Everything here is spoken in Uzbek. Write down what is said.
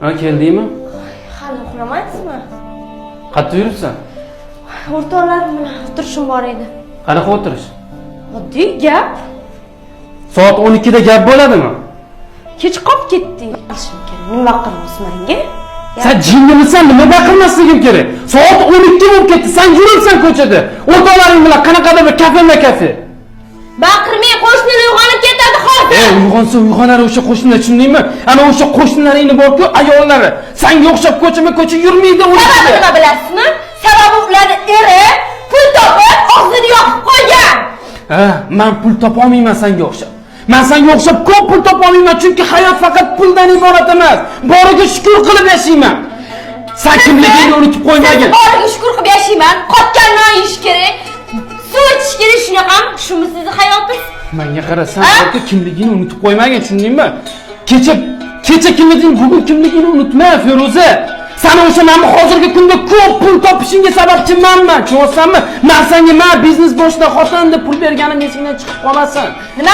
Ha, keldingmi? Hali uxlamaysizmi? Qayerda yuribsan? O'rtoqlarim bilan o'tirishim bor edi. Qanaqa o'tirish? Oddiy gap. Soat 12 da gap bo'ladimi? Kech qolib ketding. Nima qilmoqsiz menga? Sen jinnimisan, nima baqirmasligim kerak? Soat 12 bo'lib ketdi. Sen yuribsan ko'chada. O'rtoqlaring bilan qanaqadir bir kafe. Baqirmay qo'shnilar uyg'onib ketadi hozir. Uyg'onsa uyg'onar o'sha qo'shnilar, tushundingmi? Ana o'sha qo'shnilaringni bor-ku, ayollari. Senga o'xshab ko'chama-ko'cha yurmaydi ular. Sababi nima bilasizmi? Sababi ularning eri pul topib, og'zini yoqib qo'ygan. Ha, men pul topa olmayman senga o'xshab. Men senga o'xshab ko'p pul topa olmayman, chunki hayot faqat puldan iborat emas. Boriga shukr qilib yashayman. Sen kimligingni unutib qo'ymagin. Boriga shukr qilib yashayman. Qotgandan yeyish kerak. Suv ichish kerak, shunaqami? Shumi sizning hayotingiz? Menga qara, sen faqat kimligingni unutib qo'ymagin, tushundingmi? Kecha kimliging, bugun kimligingni unutma, Feruza. Sen o'sha mana hozirgi kunda ko'p pul topishingga sababchi menman, tushunyapsanmi? Men senga biznes boshida xotin deb pul berganim esingdan chiqib qolmasin. Nima